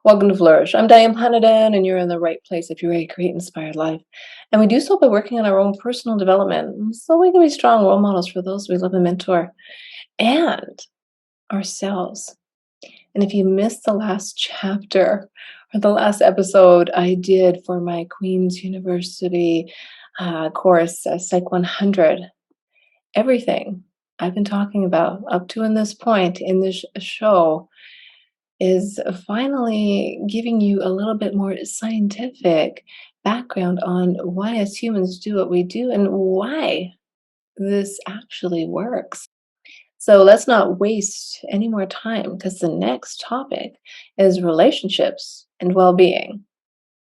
Welcome to Flourish. I'm Diane Planidin, and you're in the right place if you're ready to create inspired life. And we do so by working on our own personal development so we can be strong role models for those we love and mentor and ourselves. And if you missed the last chapter or the last episode I did for my Queen's University course, Psych-100, everything I've been talking about up to in this point in this show is finally giving you a little bit more scientific background on why as humans do what we do and why this actually works. So let's not waste any more time because the next topic is relationships and well being.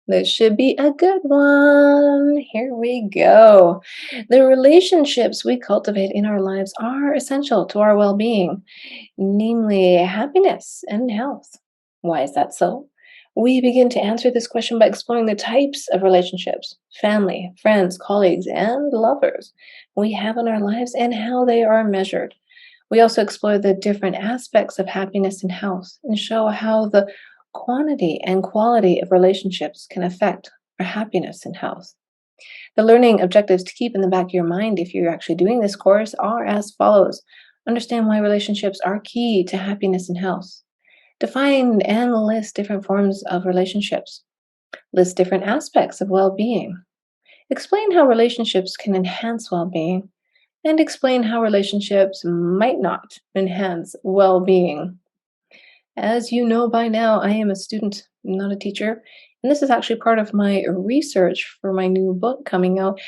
This should be a good one. Here we go. The relationships we cultivate in our lives are essential to our well being, namely happiness and health. Why is that so? We begin to answer this question by exploring the types of relationships, family, friends, colleagues, and lovers we have in our lives and how they are measured. We also explore the different aspects of happiness and health and show how the quantity and quality of relationships can affect our happiness and health. The learning objectives to keep in the back of your mind if you're actually doing this course are as follows. Understand why relationships are key to happiness and health. Define and list different forms of relationships. List different aspects of well being. Explain how relationships can enhance well being. And explain how relationships might not enhance well being. As you know by now, I am a student, not a teacher. And this is actually part of my research for my new book coming out.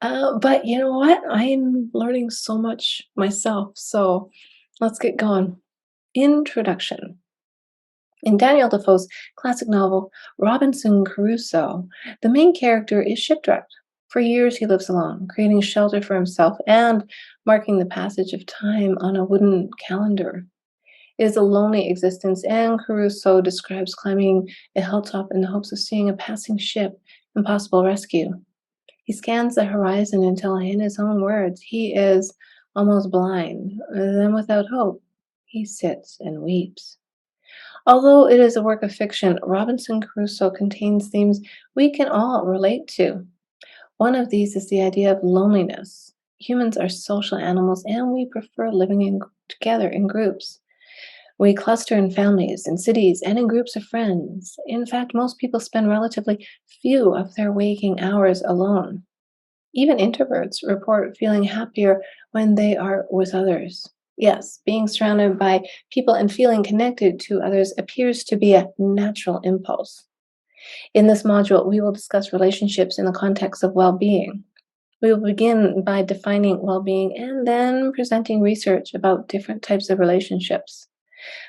But you know what? I'm learning so much myself. So let's get going. Introduction. In Daniel Defoe's classic novel, Robinson Crusoe, the main character is shipwrecked. For years, he lives alone, creating shelter for himself and marking the passage of time on a wooden calendar. It is a lonely existence, and Crusoe describes climbing a hilltop in the hopes of seeing a passing ship and possible rescue. He scans the horizon until, in his own words, he is almost blind. Then, without hope, he sits and weeps. Although it is a work of fiction, Robinson Crusoe contains themes we can all relate to. One of these is the idea of loneliness. Humans are social animals and we prefer together in groups. We cluster in families, in cities, and in groups of friends. In fact, most people spend relatively few of their waking hours alone. Even introverts report feeling happier when they are with others. Yes, being surrounded by people and feeling connected to others appears to be a natural impulse. In this module, we will discuss relationships in the context of well being. We will begin by defining well being and then presenting research about different types of relationships.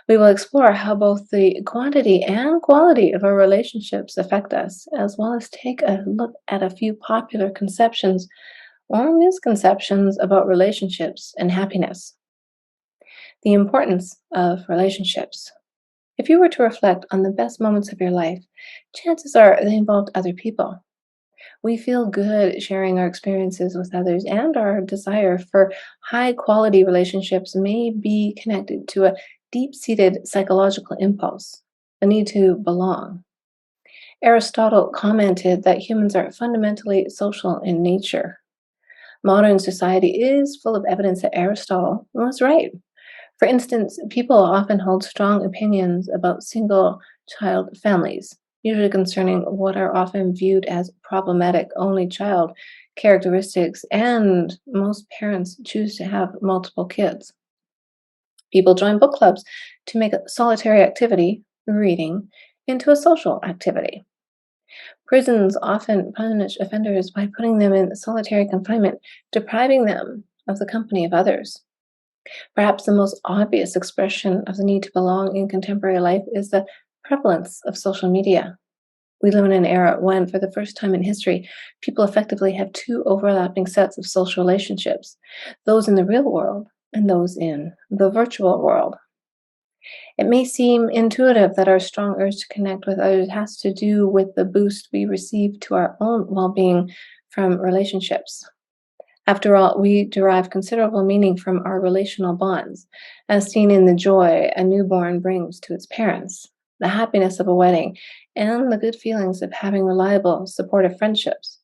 We will explore how both the quantity and quality of our relationships affect us, as well as take a look at a few popular conceptions or misconceptions about relationships and happiness. The importance of relationships. If you were to reflect on the best moments of your life, chances are they involved other people. We feel good sharing our experiences with others, and our desire for high quality relationships may be connected to a deep seated psychological impulse, a need to belong. Aristotle commented that humans are fundamentally social in nature. Modern society is full of evidence that Aristotle was right. For instance, people often hold strong opinions about single child families, usually concerning what are often viewed as problematic only child characteristics, and most parents choose to have multiple kids. People join book clubs to make a solitary activity, reading, into a social activity. Prisons often punish offenders by putting them in solitary confinement, depriving them of the company of others. Perhaps the most obvious expression of the need to belong in contemporary life is the prevalence of social media. We live in an era when, for the first time in history, people effectively have two overlapping sets of social relationships, those in the real world and those in the virtual world. It may seem intuitive that our strong urge to connect with others has to do with the boost we receive to our own well being from relationships. After all, we derive considerable meaning from our relational bonds, as seen in the joy a newborn brings to its parents. the happiness of a wedding, and the good feelings of having reliable, supportive friendships.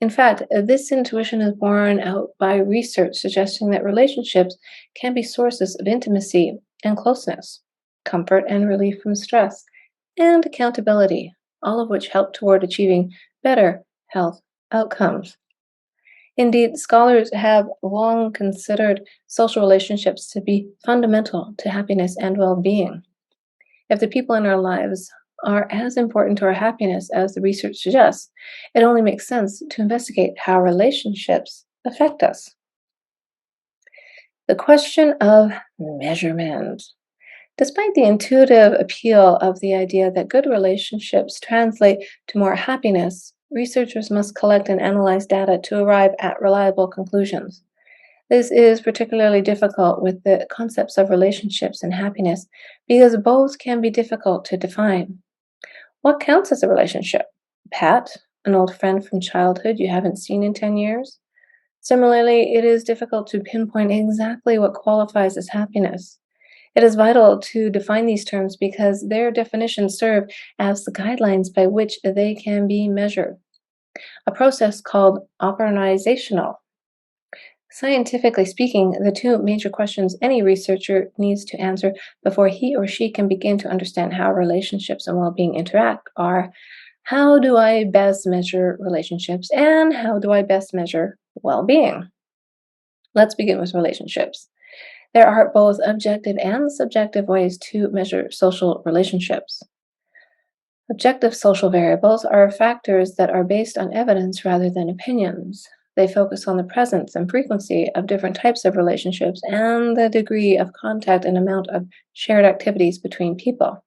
In fact, this intuition is borne out by research suggesting that relationships can be sources of intimacy and closeness, comfort and relief from stress, and accountability, all of which help toward achieving better health outcomes. Indeed, scholars have long considered social relationships to be fundamental to happiness and well being. If the people in our lives are as important to our happiness as the research suggests, it only makes sense to investigate how relationships affect us. The question of measurement. Despite the intuitive appeal of the idea that good relationships translate to more happiness, researchers must collect and analyze data to arrive at reliable conclusions. This is particularly difficult with the concepts of relationships and happiness because both can be difficult to define. What counts as a relationship? Pat, an old friend from childhood you haven't seen in 10 years? Similarly, it is difficult to pinpoint exactly what qualifies as happiness. It is vital to define these terms because their definitions serve as the guidelines by which they can be measured, a process called operationalizational. Scientifically speaking, the two major questions any researcher needs to answer before he or she can begin to understand how relationships and well being interact are: how do I best measure relationships and how do I best measure well being? Let's begin with relationships. There are both objective and subjective ways to measure social relationships. Objective social variables are factors that are based on evidence rather than opinions. They focus on the presence and frequency of different types of relationships and the degree of contact and amount of shared activities between people.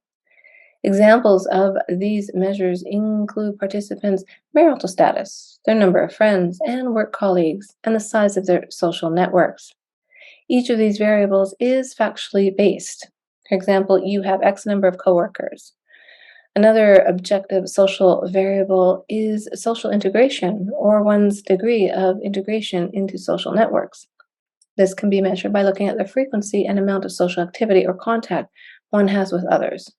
Examples of these measures include participants' marital status, their number of friends and work colleagues, and the size of their social networks. Each of these variables is factually based. For example, you have X number of coworkers. Another objective social variable is social integration, or one's degree of integration into social networks. This can be measured by looking at the frequency and amount of social activity or contact one has with others.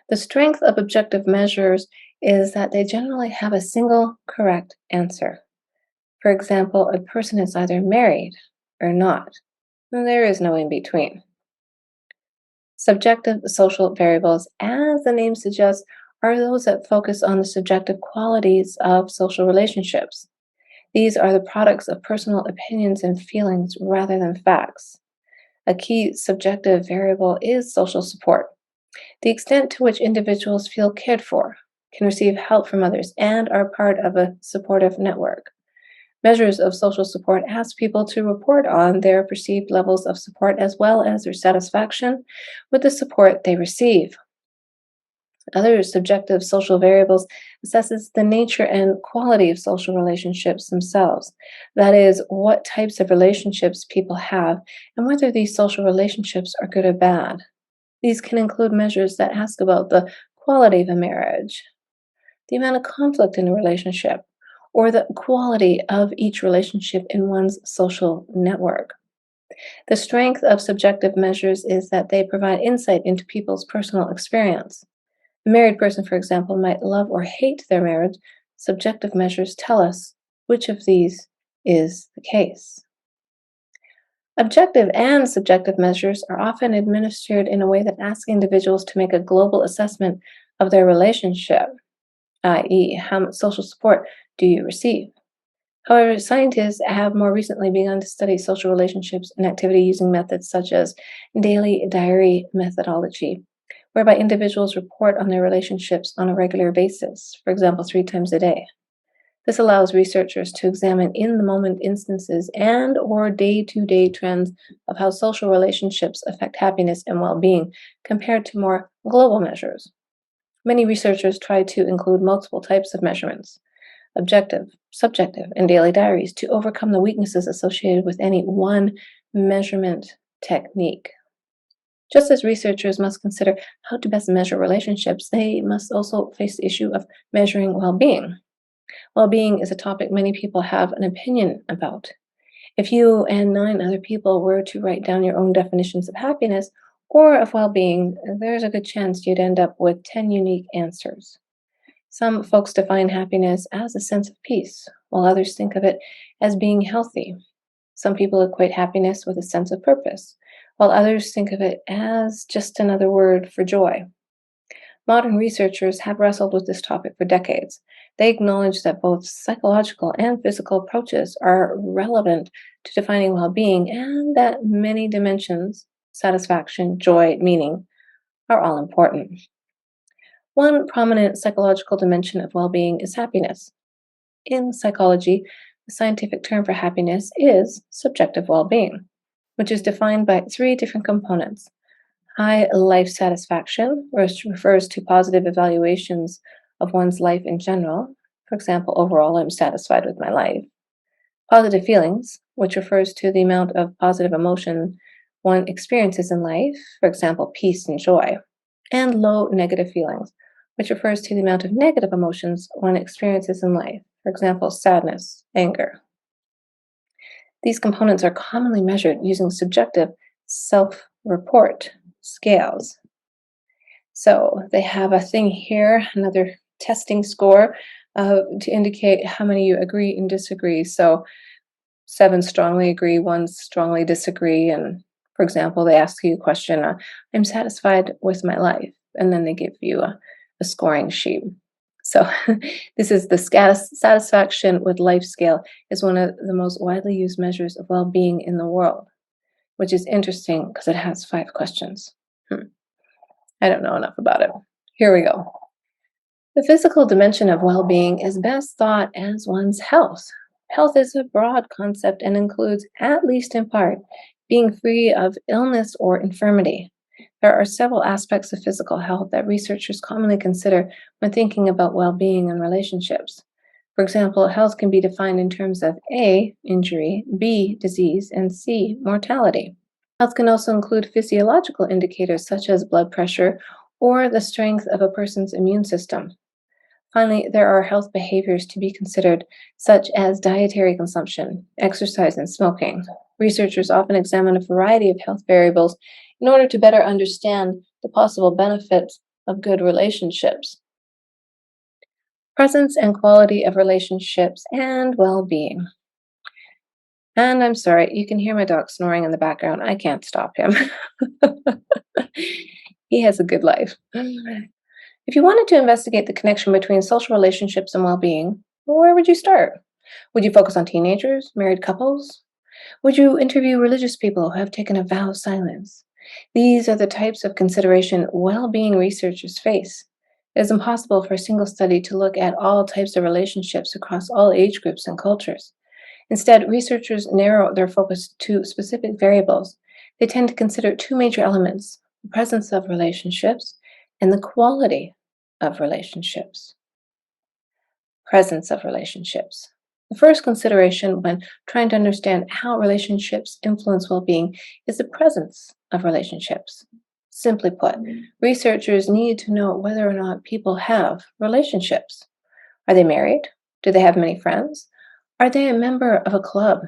The strength of objective measures is that they generally have a single correct answer. For example, a person is either married or not. There is no in between. Subjective social variables, as the name suggests, are those that focus on the subjective qualities of social relationships. These are the products of personal opinions and feelings rather than facts. A key subjective variable is social support, the extent to which individuals feel cared for, can receive help from others, and are part of a supportive network. Measures of social support ask people to report on their perceived levels of support as well as their satisfaction with the support they receive. Other subjective social variables assesses the nature and quality of social relationships themselves. That is, what types of relationships people have and whether these social relationships are good or bad. These can include measures that ask about the quality of a marriage, the amount of conflict in a relationship, or the quality of each relationship in one's social network. The strength of subjective measures is that they provide insight into people's personal experience. A married person, for example, might love or hate their marriage. Subjective measures tell us which of these is the case. Objective and subjective measures are often administered in a way that asks individuals to make a global assessment of their relationship, i.e., how much social support do you receive? However, scientists have more recently begun to study social relationships and activity using methods such as daily diary methodology, whereby individuals report on their relationships on a regular basis, for example, 3 times a day. This allows researchers to examine in-the-moment instances and or day-to-day trends of how social relationships affect happiness and well-being compared to more global measures. Many researchers try to include multiple types of measurements, objective, subjective, and daily diaries, to overcome the weaknesses associated with any one measurement technique. Just as researchers must consider how to best measure relationships, they must also face the issue of measuring well-being. Well-being is a topic many people have an opinion about. If you and 9 other people were to write down your own definitions of happiness, or of well being, there's a good chance you'd end up with 10 unique answers. Some folks define happiness as a sense of peace, while others think of it as being healthy. Some people equate happiness with a sense of purpose, while others think of it as just another word for joy. Modern researchers have wrestled with this topic for decades. They acknowledge that both psychological and physical approaches are relevant to defining well being and that many dimensions satisfaction, joy, meaning are all important. One prominent psychological dimension of well being is happiness. In psychology, the scientific term for happiness is subjective well being, which is defined by three different components. High life satisfaction, which refers to positive evaluations of one's life in general. For example, overall, I'm satisfied with my life. Positive feelings, which refers to the amount of positive emotion one experiences in life, for example, peace and joy. And low negative feelings, which refers to the amount of negative emotions one experiences in life, for example, sadness, anger. These components are commonly measured using subjective self report scales. So they have a thing here, another testing score to indicate how many you agree and disagree. So 7 strongly agree, 1 strongly disagree. And for example, they ask you a question, I'm satisfied with my life. And then they give you a scoring sheet. So this is the satisfaction with life scale is one of the most widely used measures of well-being in the world, which is interesting because it has 5 questions. I don't know enough about it. Here we go. The physical dimension of well being is best thought as one's health. Health is a broad concept and includes, at least in part, being free of illness or infirmity. There are several aspects of physical health that researchers commonly consider when thinking about well being and relationships. For example, health can be defined in terms of A, injury, B, disease, and C, mortality. Health can also include physiological indicators such as blood pressure or the strength of a person's immune system. Finally, there are health behaviors to be considered, such as dietary consumption, exercise, and smoking. Researchers often examine a variety of health variables in order to better understand the possible benefits of good relationships. Presence and quality of relationships and well being. And I'm sorry, you can hear my dog snoring in the background. I can't stop him. He has a good life. If you wanted to investigate the connection between social relationships and well being, where would you start? Would you focus on teenagers, married couples? Would you interview religious people who have taken a vow of silence? These are the types of consideration well being researchers face. It is impossible for a single study to look at all types of relationships across all age groups and cultures. Instead, researchers narrow their focus to specific variables. They tend to consider 2 major elements: the presence of relationships and the quality of relationships. Presence of relationships. The first consideration when trying to understand how relationships influence well being is the presence of relationships. Simply put, researchers need to know whether or not people have relationships. Are they married? Do they have many friends? Are they a member of a club?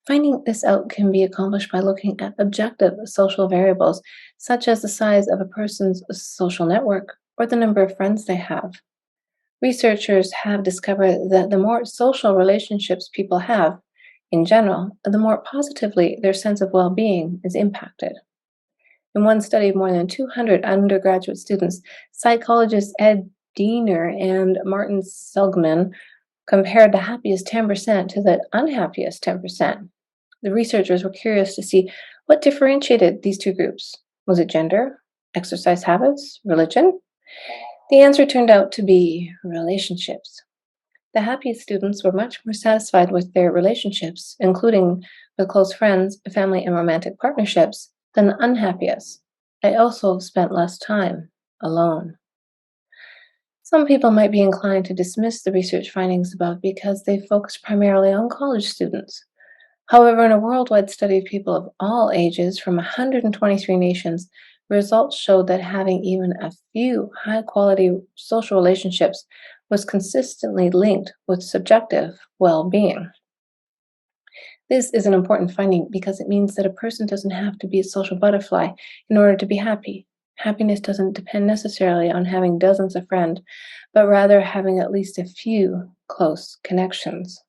Finding this out can be accomplished by looking at objective social variables, such as the size of a person's social network or the number of friends they have. Researchers have discovered that the more social relationships people have, in general, the more positively their sense of well being is impacted. In one study of more than 200 undergraduate students, psychologists Ed Diener and Martin Seligman compared the happiest 10% to the unhappiest 10%. The researchers were curious to see what differentiated these 2 groups. Was it gender, exercise habits, religion? The answer turned out to be relationships. The happiest students were much more satisfied with their relationships, including with close friends, family, and romantic partnerships, than the unhappiest. They also spent less time alone. Some people might be inclined to dismiss the research findings above because they focus primarily on college students. However, in a worldwide study of people of all ages from 123 nations, results showed that having even a few high-quality social relationships was consistently linked with subjective well-being. This is an important finding because it means that a person doesn't have to be a social butterfly in order to be happy. Happiness doesn't depend necessarily on having dozens of friends, but rather having at least a few close connections.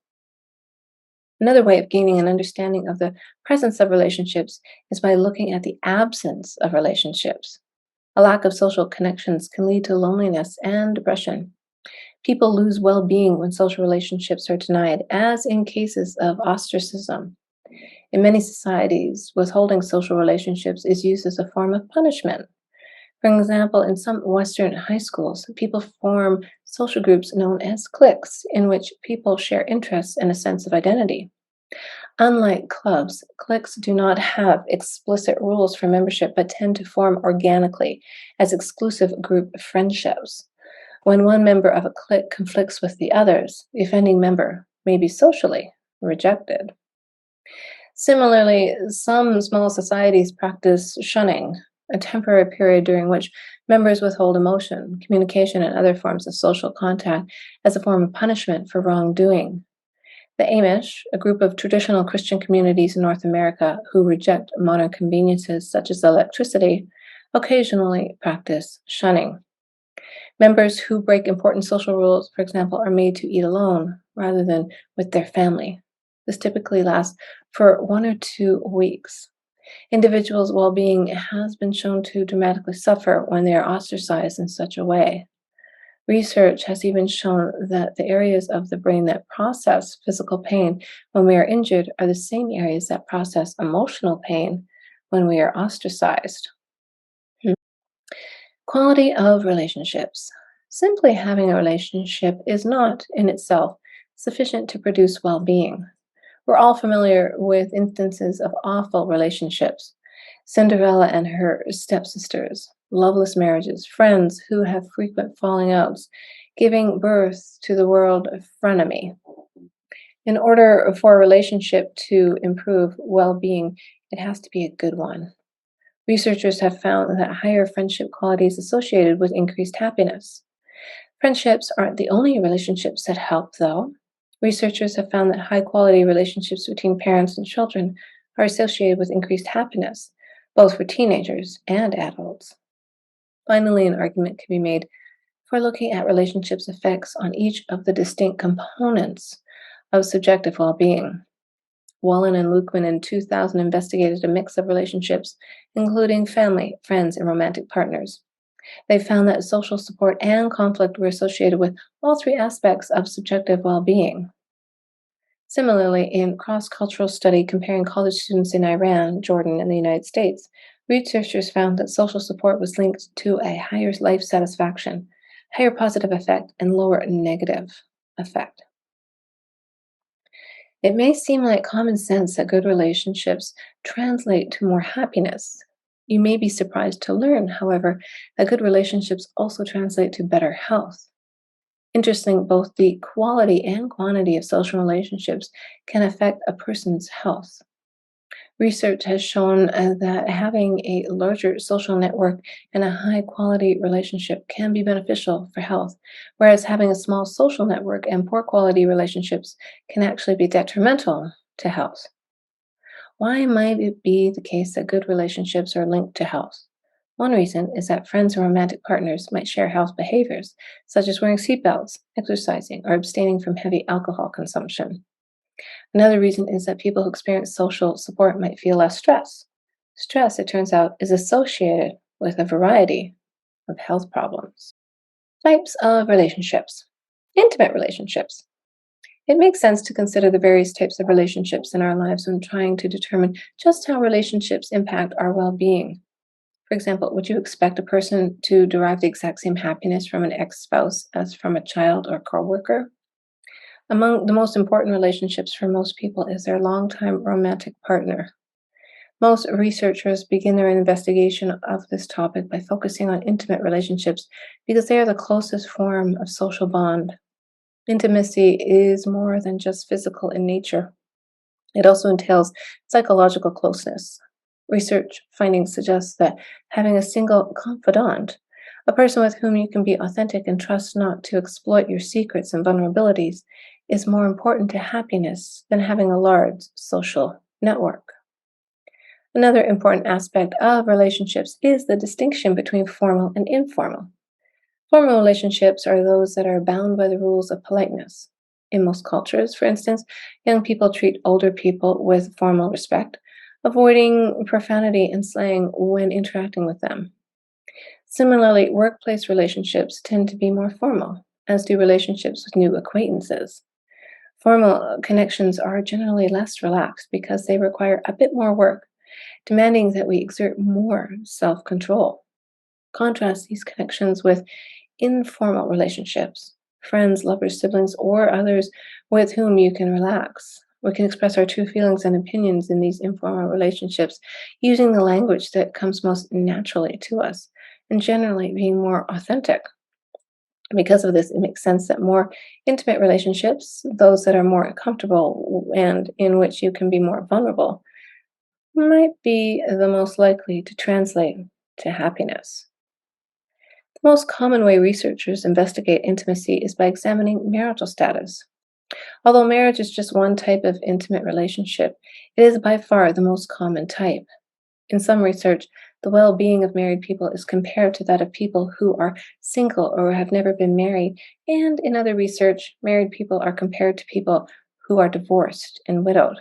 Another way of gaining an understanding of the presence of relationships is by looking at the absence of relationships. A lack of social connections can lead to loneliness and depression. People lose well being when social relationships are denied, as in cases of ostracism. In many societies, withholding social relationships is used as a form of punishment. For example, in some Western high schools, people form social groups known as cliques, in which people share interests and a sense of identity. Unlike clubs, cliques do not have explicit rules for membership but tend to form organically as exclusive group friendships. When one member of a clique conflicts with the others, the offending member may be socially rejected. Similarly, some small societies practice shunning, a temporary period during which members withhold emotion, communication, and other forms of social contact as a form of punishment for wrongdoing. The Amish, a group of traditional Christian communities in North America who reject modern conveniences such as electricity, occasionally practice shunning. Members who break important social rules, for example, are made to eat alone rather than with their family. This typically lasts for 1 or 2 weeks. Individuals' well being has been shown to dramatically suffer when they are ostracized in such a way. Research has even shown that the areas of the brain that process physical pain when we are injured are the same areas that process emotional pain when we are ostracized. Hmm. Quality of relationships. Simply having a relationship is not, in itself, sufficient to produce well being. We're all familiar with instances of awful relationships: Cinderella and her stepsisters, loveless marriages, friends who have frequent falling outs, giving birth to the world frenemy. In order for a relationship to improve well being, it has to be a good one. Researchers have found that higher friendship qualities associated with increased happiness. Friendships aren't the only relationships that help, though. Researchers have found that high quality relationships between parents and children are associated with increased happiness, both for teenagers and adults. Finally, an argument can be made for looking at relationships' effects on each of the distinct components of subjective well being. Wallen and Lukeman in 2000 investigated a mix of relationships, including family, friends, and romantic partners. They found that social support and conflict were associated with all three aspects of subjective well being. Similarly, in cross-cultural study comparing college students in Iran, Jordan, and the United States, researchers found that social support was linked to a higher life satisfaction, higher positive effect, and lower negative effect. It may seem like common sense that good relationships translate to more happiness. You may be surprised to learn, however, that good relationships also translate to better health. Interesting, both the quality and quantity of social relationships can affect a person's health. Research has shown that having a larger social network and a high quality relationship can be beneficial for health, whereas having a small social network and poor quality relationships can actually be detrimental to health. Why might it be the case that good relationships are linked to health? One reason is that friends and romantic partners might share health behaviors, such as wearing seatbelts, exercising, or abstaining from heavy alcohol consumption. Another reason is that people who experience social support might feel less stress. Stress, it turns out, is associated with a variety of health problems. Types of relationships. Intimate relationships. It makes sense to consider the various types of relationships in our lives when trying to determine just how relationships impact our well being. For example, would you expect a person to derive the exact same happiness from an ex spouse as from a child or coworker? Among the most important relationships for most people is their longtime romantic partner. Most researchers begin their investigation of this topic by focusing on intimate relationships because they are the closest form of social bond. Intimacy is more than just physical in nature. It also entails psychological closeness. Research findings suggest that having a single confidant, a person with whom you can be authentic and trust not to exploit your secrets and vulnerabilities, is more important to happiness than having a large social network. Another important aspect of relationships is the distinction between formal and informal. Formal relationships are those that are bound by the rules of politeness. In most cultures, for instance, young people treat older people with formal respect, avoiding profanity and slang when interacting with them. Similarly, workplace relationships tend to be more formal, as do relationships with new acquaintances. Formal connections are generally less relaxed because they require a bit more work, demanding that we exert more self control. Contrast these connections with informal relationships, friends, lovers, siblings, or others with whom you can relax. We can express our true feelings and opinions in these informal relationships using the language that comes most naturally to us and generally being more authentic. Because of this, it makes sense that more intimate relationships, those that are more comfortable and in which you can be more vulnerable, might be the most likely to translate to happiness. The most common way researchers investigate intimacy is by examining marital status. Although marriage is just one type of intimate relationship, it is by far the most common type. In some research, the well being of married people is compared to that of people who are single or have never been married, and in other research, married people are compared to people who are divorced and widowed.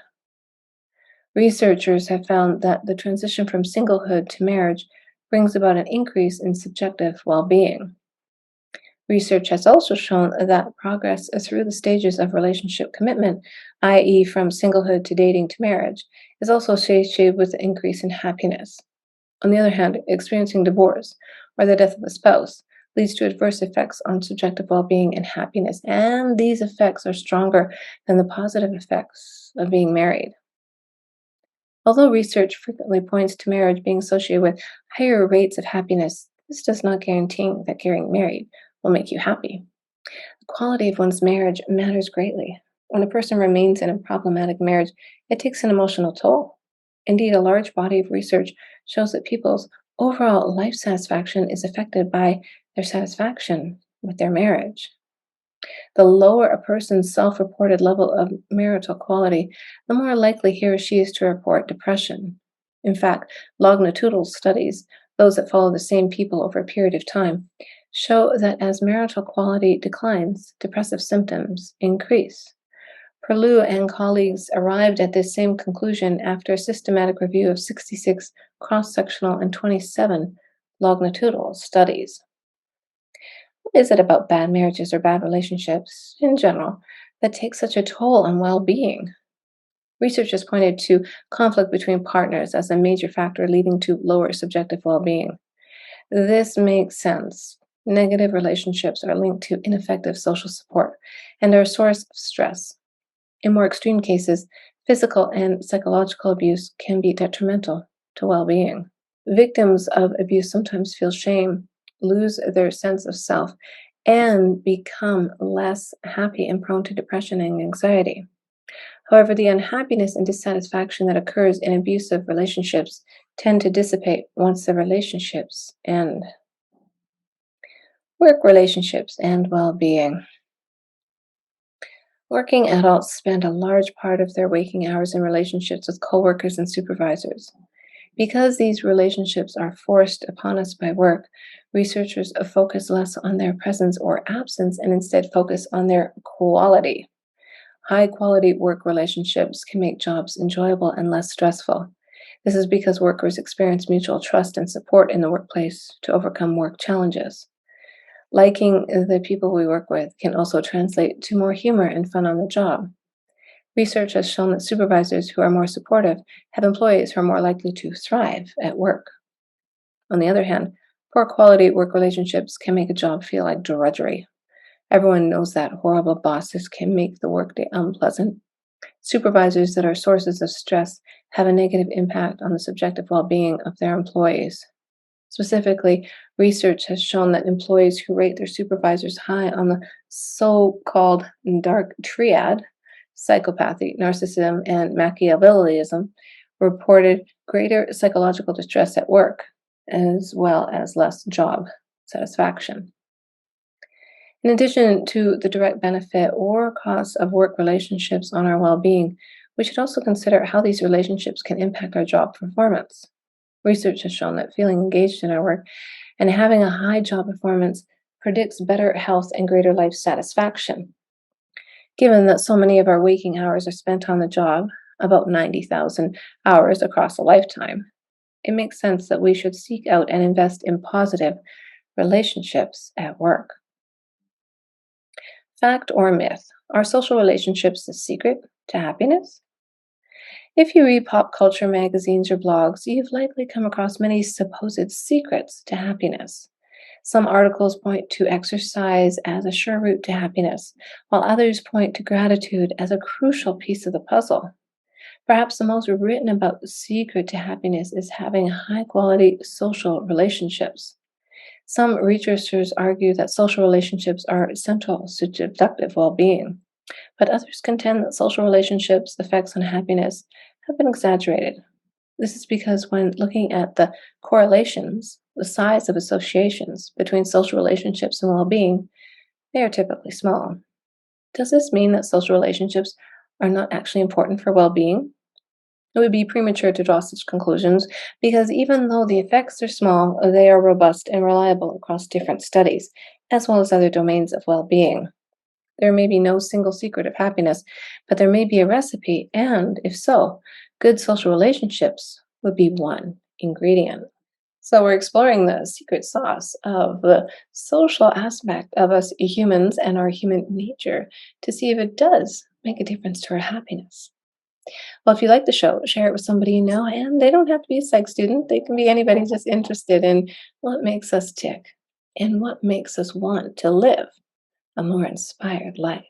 Researchers have found that the transition from singlehood to marriage brings about an increase in subjective well being. Research has also shown that progress through the stages of relationship commitment, i.e., from singlehood to dating to marriage, is also associated with an increase in happiness. On the other hand, experiencing divorce or the death of a spouse leads to adverse effects on subjective well being and happiness, and these effects are stronger than the positive effects of being married. Although research frequently points to marriage being associated with higher rates of happiness, this does not guarantee that getting married will make you happy. The quality of one's marriage matters greatly. When a person remains in a problematic marriage, it takes an emotional toll. Indeed, a large body of research shows that people's overall life satisfaction is affected by their satisfaction with their marriage. The lower a person's self reported level of marital quality, the more likely he or she is to report depression. In fact, longitudinal studies, those that follow the same people over a period of time, show that as marital quality declines, depressive symptoms increase. Perlew and colleagues arrived at this same conclusion after a systematic review of 66 cross sectional and 27 longitudinal studies. What is it about bad marriages or bad relationships in general that takes such a toll on well being? Research has pointed to conflict between partners as a major factor leading to lower subjective well being. This makes sense. Negative relationships are linked to ineffective social support and are a source of stress. In more extreme cases, physical and psychological abuse can be detrimental to well being. Victims of abuse sometimes feel shame, lose their sense of self, and become less happy and prone to depression and anxiety. However, the unhappiness and dissatisfaction that occurs in abusive relationships tend to dissipate once the relationships end. Work relationships and well being. Working adults spend a large part of their waking hours in relationships with coworkers and supervisors. Because these relationships are forced upon us by work, researchers focus less on their presence or absence and instead focus on their quality. High quality work relationships can make jobs enjoyable and less stressful. This is because workers experience mutual trust and support in the workplace to overcome work challenges. Liking the people we work with can also translate to more humor and fun on the job. Research has shown that supervisors who are more supportive have employees who are more likely to thrive at work. On the other hand, poor quality work relationships can make a job feel like drudgery. Everyone knows that horrible bosses can make the workday unpleasant. Supervisors that are sources of stress have a negative impact on the subjective well being of their employees. Specifically, research has shown that employees who rate their supervisors high on the so called dark triad, psychopathy, narcissism, and Machiavellism, reported greater psychological distress at work, as well as less job satisfaction. In addition to the direct benefit or costs of work relationships on our well being, we should also consider how these relationships can impact our job performance. Research has shown that feeling engaged in our work and having a high job performance predicts better health and greater life satisfaction. Given that so many of our waking hours are spent on the job, about 90,000 hours across a lifetime, it makes sense that we should seek out and invest in positive relationships at work. Fact or myth? Are social relationships the secret to happiness? If you read pop culture magazines or blogs, you've likely come across many supposed secrets to happiness. Some articles point to exercise as a sure route to happiness, while others point to gratitude as a crucial piece of the puzzle. Perhaps the most written about the secret to happiness is having high quality social relationships. Some researchers argue that social relationships are essential to productive well being, but others contend that social relationships' effects on happiness have been exaggerated. This is because when looking at the correlations, the size of associations between social relationships and well being, they are typically small. Does this mean that social relationships are not actually important for well being? It would be premature to draw such conclusions because even though the effects are small, they are robust and reliable across different studies, as well as other domains of well being. There may be no single secret of happiness, but there may be a recipe, and if so, good social relationships would be one ingredient. So, we're exploring the secret sauce of the social aspect of us humans and our human nature to see if it does make a difference to our happiness. Well, if you like the show, share it with somebody you know, and they don't have to be a psych student. They can be anybody just interested in what makes us tick and what makes us want to live a more inspired life.